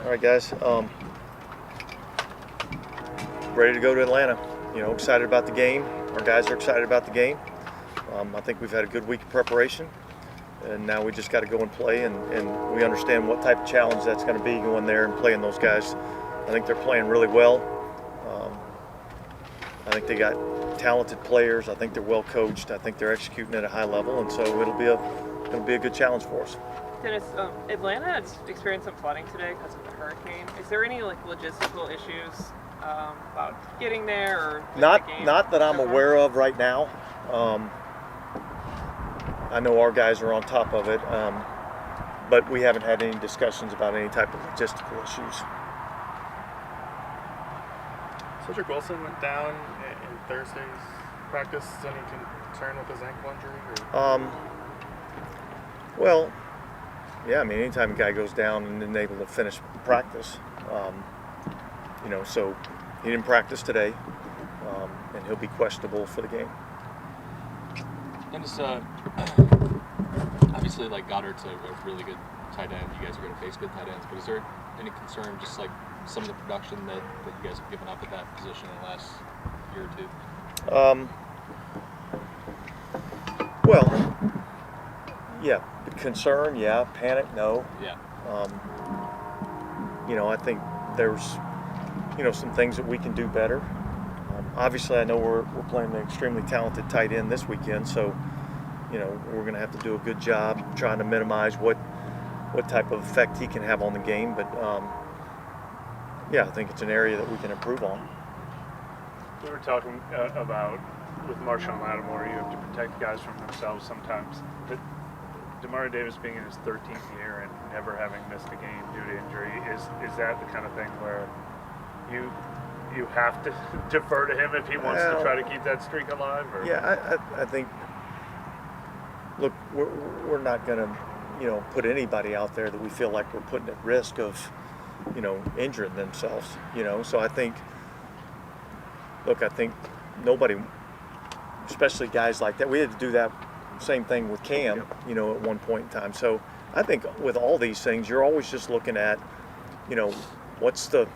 All right, guys. Ready to go to Atlanta. Excited about the game. Our guys are excited about the game. I think we've had a good week of preparation, and now we just got to go and play, and we understand what type of challenge that's going to be going there and playing those guys. I think they're playing really well. I think they got talented players. I think they're well coached. I think they're executing at a high level, and so it'll be a good challenge for us. Dennis, Atlanta has experienced some flooding today because of the hurricane. Is there any logistical issues about getting there or not the game? Not that I'm aware of right now. I know our guys are on top of it, but we haven't had any discussions about any type of logistical issues. Cedric Wilson went down in Thursday's practice. Is any concern with his ankle injury? Well, yeah. I mean, anytime a guy goes down and isn't able to finish practice, so he didn't practice today, and he'll be questionable for the game. And it's obviously Goddard's a really good tight end. You guys are going to face good tight ends, but is there any concern just some of the production that you guys have given up at that position in the last year or two? Well, yeah, concern, yeah, panic, no. Yeah. I think there's, some things that we can do better. Obviously, I know we're playing an extremely talented tight end this weekend, so, we're going to have to do a good job trying to minimize what type of effect he can have on the game. But, yeah, I think it's an area that we can improve on. We were talking about with Marshawn Lattimore, you have to protect guys from themselves sometimes. But Demario Davis being in his 13th year and never having missed a game due to injury, is that the kind of thing where you have to defer to him if he wants to try to keep that streak alive? Or? Yeah, I think. Look, we're not going to, put anybody out there that we feel like we're putting at risk of, injuring themselves. So I think. Look, I think nobody, especially guys like that, we had to do that same thing with Cam, at one point in time. So I think with all these things, you're always just looking at, what's the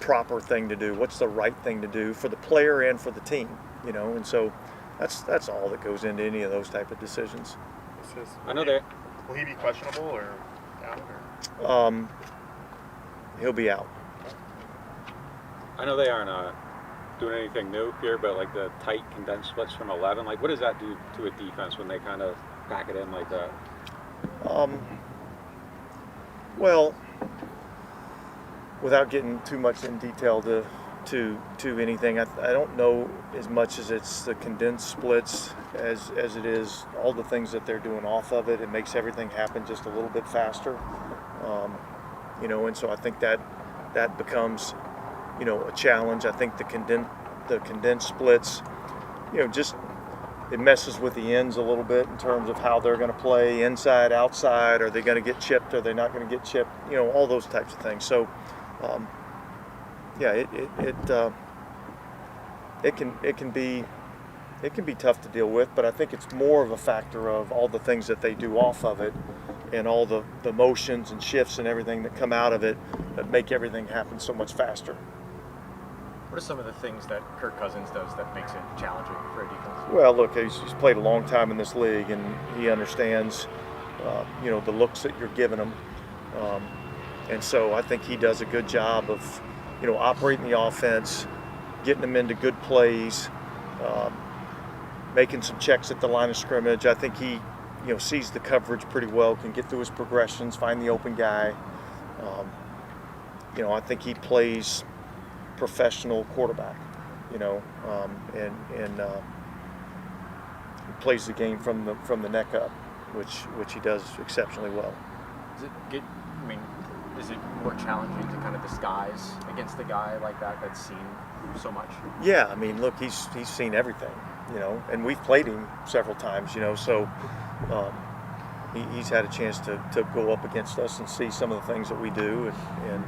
proper thing to do, what's the right thing to do for the player and for the team, and so that's all that goes into any of those type of decisions. I know that. Will he be questionable or out? Or? He'll be out. I know they aren't doing anything new here, but the tight condensed splits from 11, what does that do to a defense when they kind of pack it in like that? Well, without getting too much in detail to anything, I don't know as much as it's the condensed splits as it is all the things that they're doing off of it. It makes everything happen just a little bit faster, and so I think that becomes a challenge. I think the condensed splits, just it messes with the ends a little bit in terms of how they're going to play inside, outside. Are they going to get chipped? Are they not going to get chipped? All those types of things. So, yeah, it can be tough to deal with, but I think it's more of a factor of all the things that they do off of it and all the motions and shifts and everything that come out of it that make everything happen so much faster. What are some of the things that Kirk Cousins does that makes it challenging for a defense? Well, look, he's played a long time in this league, and he understands, the looks that you're giving him. And so I think he does a good job of, operating the offense, getting them into good plays, making some checks at the line of scrimmage. I think he, sees the coverage pretty well, can get through his progressions, find the open guy. I think he plays professional quarterback, and plays the game from the neck up, which he does exceptionally well. Is it more challenging to kind of disguise against a guy like that that's seen so much? Yeah, look, he's seen everything, and we've played him several times, so he's had a chance to go up against us and see some of the things that we do, and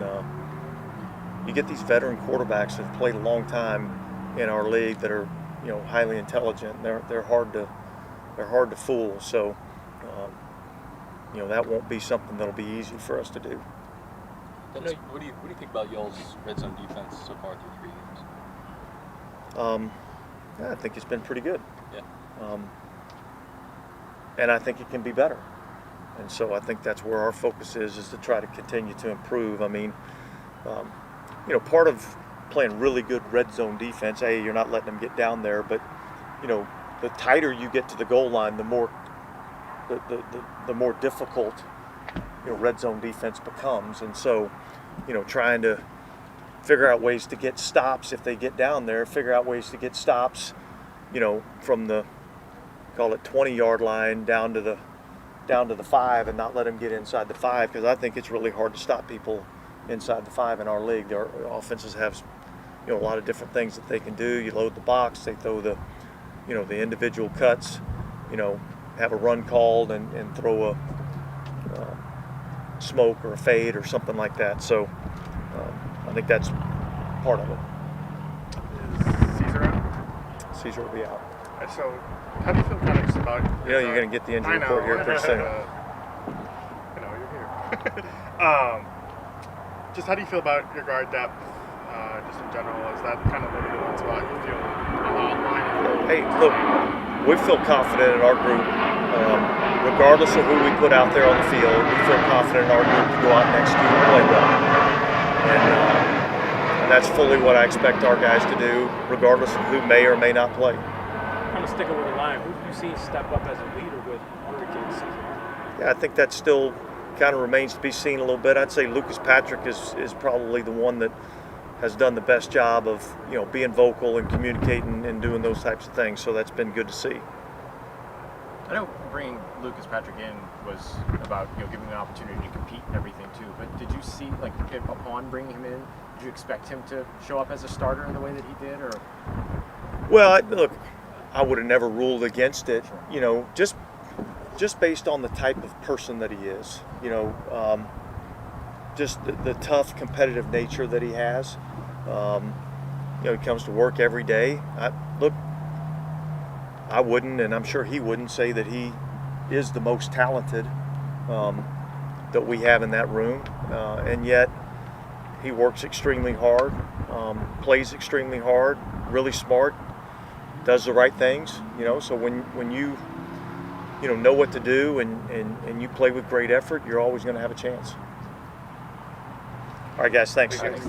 you get these veteran quarterbacks that have played a long time in our league that are, highly intelligent. They're hard to fool. So, that won't be something that'll be easy for us to do. What do you think about y'all's red zone defense so far through 3 games? Yeah, I think it's been pretty good. Yeah. And I think it can be better. And so I think that's where our focus is to try to continue to improve. I mean, part of playing really good red zone defense, you're not letting them get down there, but, the tighter you get to the goal line, the more difficult, red zone defense becomes. And so, trying to figure out ways to get stops if they get down there, figure out ways to get stops, from the, call it 20-yard line down to the 5 and not let them get inside the 5, because I think it's really hard to stop people inside the 5 in our league. Our offenses have, a lot of different things that they can do. You load the box, they throw the, the individual cuts, have a run called and throw a smoke or a fade or something like that. So I think that's part of it. Is Caesar out? Caesar will be out. So, how do you feel kind of just about? You're going to get the injury report here pretty soon. You're here. Just how do you feel about your guard depth, just in general? Is that kind of the one spot you feel outlined? Hey, look, we feel confident in our group. Regardless of who we put out there on the field, we feel confident in our group to go out and execute and play well. And that's fully what I expect our guys to do, regardless of who may or may not play. Kind of sticking with the line, who do you see step up as a leader with the kids season? Yeah, I think that still kind of remains to be seen a little bit. I'd say Lucas Patrick is probably the one that has done the best job of being vocal and communicating and doing those types of things. So that's been good to see. I know bringing Lucas Patrick in was about giving him an opportunity to compete and everything too. But did you see upon bringing him in, did you expect him to show up as a starter in the way that he did, or? Well, look, I would have never ruled against it. Just based on the type of person that he is. Just the tough, competitive nature that he has. He comes to work every day. I wouldn't, and I'm sure he wouldn't, say that he is the most talented that we have in that room. And yet, he works extremely hard, plays extremely hard, really smart, does the right things. So when you know what to do and you play with great effort, you're always going to have a chance. All right, guys, thanks. Thanks.